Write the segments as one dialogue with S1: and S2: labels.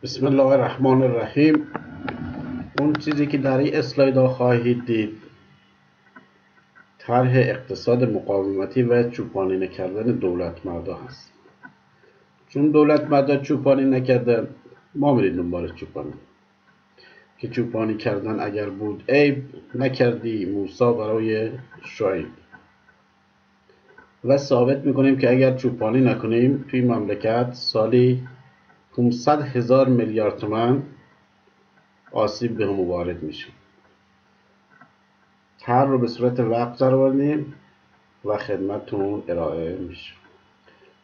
S1: بسم الله الرحمن الرحیم. اون چیزی که در این اسلاید خواهید دید طرح اقتصاد مقاومتی و چوپانی نکردن دولت مردا هست. چون دولت مردا چوپانی نکردن، ما میریم دنبال چوپانی. که چوپانی کردن اگر بود عیب، نکردی موسی برای شعیب. و ثابت میکنیم که اگر چوپانی نکنیم توی مملکت سالی 500,000 میلیارد تومان آسیب به هم وارد میشه. طرح رو به صورت وقت درآوردیم و خدمتتون ارائه میشه.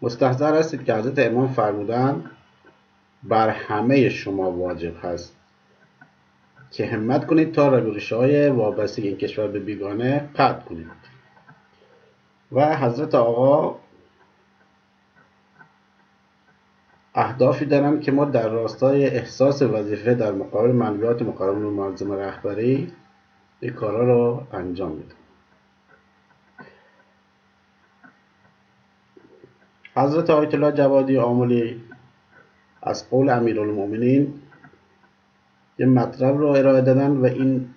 S1: مستحضر هستید که حضرت امام فرمودن بر همه شما واجب هست که همت کنید تا روش‌های وابستگی این کشور به بیگانه قطع کنید. و حضرت آقا اهدافی دارن که ما در راستای احساس وظیفه در مقابل منویات مقرران و منظم رهبری این کارا رو انجام میدیم. حضرت آیت الله جوادی آملی از قول امیرالمومنین یه مطلب رو ارائه دادن و این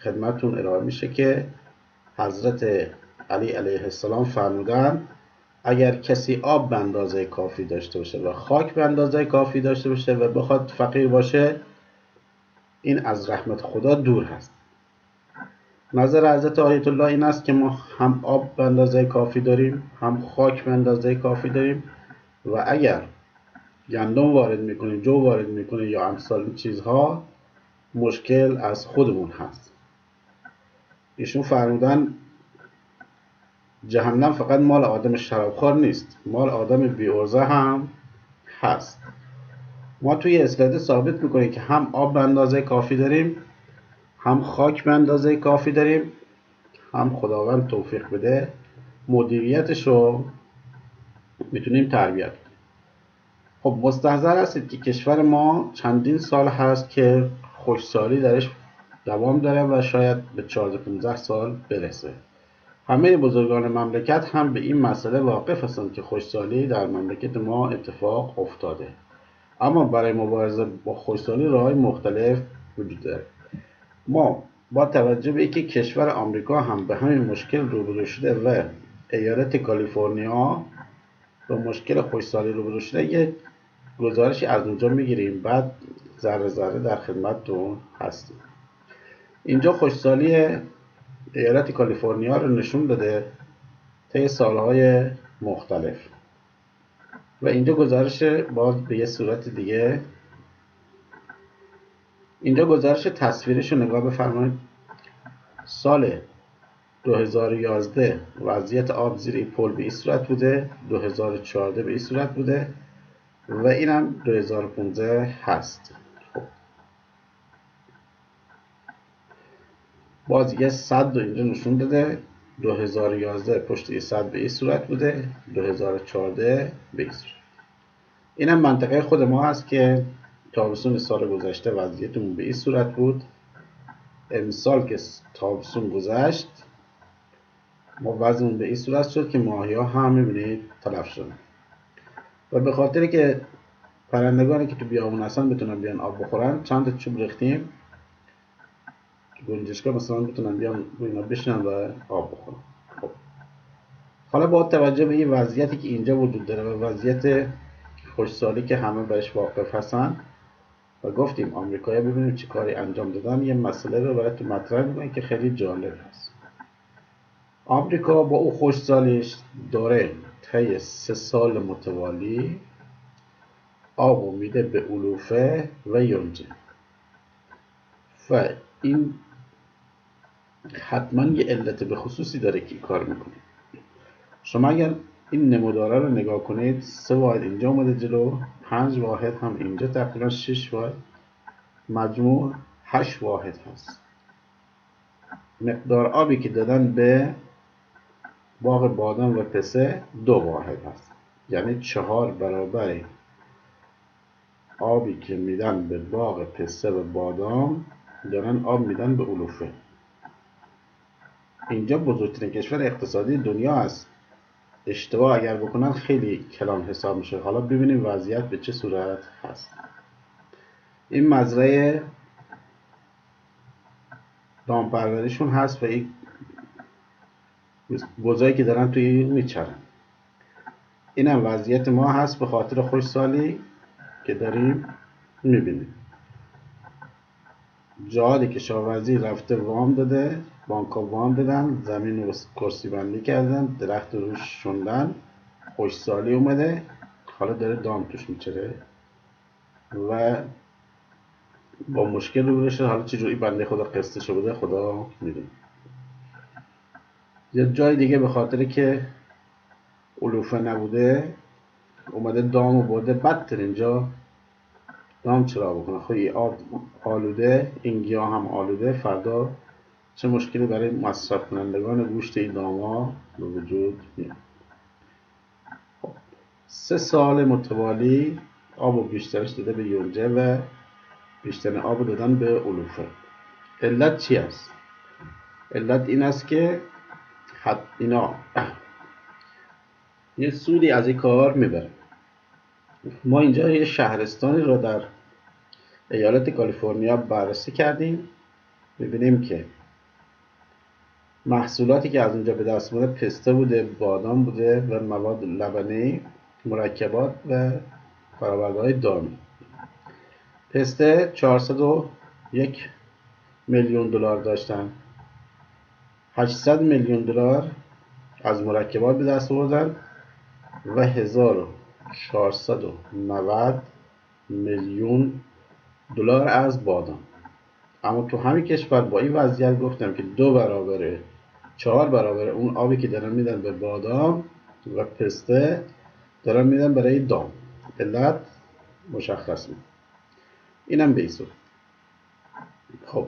S1: خدمتتون ارائه میشه که حضرت علی علیه السلام فرمودن اگر کسی آب به اندازه کافی داشته باشه و خاک به اندازه کافی داشته باشه و بخواد فقیر باشه، این از رحمت خدا دور هست. نظر حضرت آیت الله این است که ما هم آب به اندازه کافی داریم، هم خاک به اندازه کافی داریم و اگر گندم وارد میکنیم، جو وارد میکنیم یا امثال این چیزها، مشکل از خودمون هست. ایشون فرمودن جهنم فقط مال آدم شرابخوار نیست، مال آدم بی‌عرضه هم هست. ما توی اسلاید ثابت میکنیم که هم آب به اندازه کافی داریم، هم خاک به اندازه کافی داریم، هم خداوند توفیق بده مدیریتش رو میتونیم تربیت کنیم. خب مستحضر هستید که کشور ما چندین سال هست که خشکسالی درش دوام داره و شاید به 14-15 سال برسه. همه بزرگان مملکت هم به این مسئله واقف هستند که خشکسالی در مملکت ما اتفاق افتاده. اما برای مبارزه با خشکسالی راه‌های مختلف وجود داره. ما با توجه به اینکه کشور آمریکا هم به همین مشکل روبرو شده و ایالت کالیفرنیا با مشکل خشکسالی روبرو شده، یک گزارشی از اونجا میگیریم، بعد ذره ذره در خدمتتون هستیم. اینجا خشکسالی ایالت کالیفرنیا رو نشون داده طی سالهای مختلف و اینجا گزارش باز به یه صورت دیگه. اینجا گزارش تصویرش رو نگاه بفرمایید. سال 2011 وضعیت آب زیر این پل به این صورت بوده، 2014 به این صورت بوده و اینم 2015 هست. خب باز یه صد رو اینجا نشون داده، 2011 پشت این صد به این صورت بوده، 2014 به این صورت. اینم منطقه خود ما هست که تابستون سال گذشته وضعیتمون به این صورت بود. امسال که تابستون گذشت ما وضعمون به این صورت شد که ماهی‌ها هم می‌بینید تلف شدن و به خاطر که پرندگانی که تو بیابون هستن بتونن بیان آب بخورن، چند چوب ریختیم گنجشکا مثلا بتونن بیان روی اینا بشینن و آب بخورن. خب حالا با توجه به این وضعیتی که اینجا وجود داره و وضعیت خشکسالی که همه بهش واقف هستن و گفتیم آمریکایی‌ها ببینیم چه کاری انجام دادن، یه مسئله رو براتون مطرح می‌کنم که خیلی جالب هست. آمریکا با او خشکسالیش داره طی 3 سال متوالی آب میده به علوفه و یونجه و این حتما یه علت به خصوصی داره که کار میکنه. شما اگر این نموداره رو نگاه کنید، 3 واحد اینجا اومده جلو، 5 واحد هم اینجا، تقریبا 6 واحد، مجموع 8 واحد هست. مقدار آبی که دادن به باغ بادام و پسه 2 واحد هست، یعنی 4 برابر آبی که میدن به باغ پسته و بادام دارن آب میدن به علوفه. اینجا بزرگترین کشور اقتصادی دنیا است. اشتباه اگر بکنن خیلی کلان حساب میشه. حالا ببینیم وضعیت به چه صورت هست. این مزرعه دامپروریشون هست و این بزایی که دارن توی این میچرن. این هم وضعیت ما هست به خاطر خوشسالی که داریم میبینیم. جهادی که کشاورزی رفته وام داده، بانک‌ها وام دادن، زمین رو کرسی بندی کردن، درخت روش شوندن، خوشسالی اومده، حالا داره دام توش میچره و با مشکل روبرو شده. حالا چجوری بنده خدا قصه بوده خدا میدونه. یه جای دیگه به خاطر که علوفه نبوده اومده دامو برده بدتر اینجا دام چرا بکنه. خب این آب آلوده، این گیاه هم آلوده، فردا چه مشکلی برای مصرف کنندگان گوشت این دام‌ها به وجود میاد. 3 سال متوالی آب و بیشترش داده به یونجه و بیشتر آب رو دادن به علوفه. علت چی است؟ علت این است که اینا یه سودی از این کار میبرن. ما اینجا یه شهرستانی رو در ایالت کالیفرنیا بررسی کردیم، میبینیم که محصولاتی که از اونجا به دست اومده پسته بوده، بادام بوده و مواد لبنی، مرکبات و فرآورده‌های دامی. پسته 401 میلیون دلار داشتن، 800 میلیون دلار از مرکبات به دست آوردن و 1490 میلیون دلار از بادام. اما تو همین کشور با این وضعیت گفتم که 2 برابر 4 برابر اون آبی که دارن میدن به بادام و پسته دارن میدن برای دام. علت مشخص نیست. اینم بیسو. خب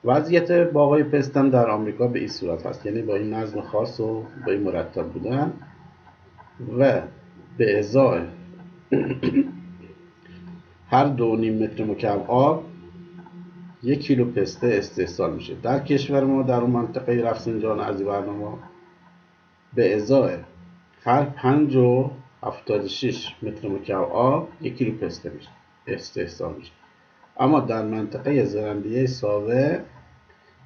S1: وضعیت باغای پستم در آمریکا به این صورت هست، یعنی با این نظم خاص و با این مرتب بودن و به ازای هر 2.5 متر مکعب آب 1 کیلو پسته استحصال میشه. در کشور ما در اون منطقه رفسنجان از برنامه به ازای هر 5.76 متر مکعب آب 1 کیلو پسته میشه استحصال میشه. اما در منطقه زرندیه ساوه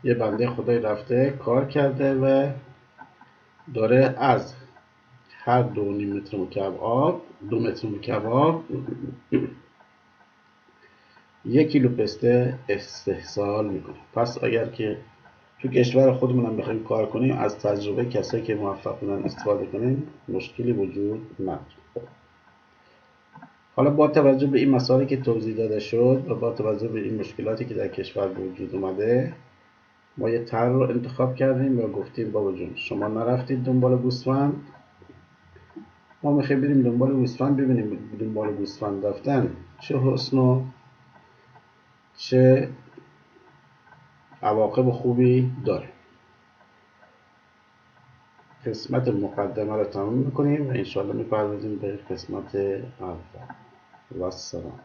S1: یه بنده خدای رفته کار کرده و داره از هر 2.5 متر مکعب آب 2 متر مکعب آب 1 کیلو پسته استحصال میکنه. پس اگر که تو کشور خودمون هم بخوایم کار کنیم از تجربه کسایی که موفق بودن استفاده کنیم مشکلی وجود نداره. حالا با توجه به این مسائلی که توضیح داده شد و با توجه به این مشکلاتی که در کشور وجود اومده ما یه طرح رو انتخاب کردیم و گفتیم بابا جون شما نرفتید دنبال گوسفند، ما میخوایم بریم دنبال گوسفند ببینیم دنبال گوسفند رفتن چه حسن و چه عواقب خوبی داره. قسمت مقدمه رو تمام میکنیم و انشاءالله میپردازیم به قسمت اول. و السلام.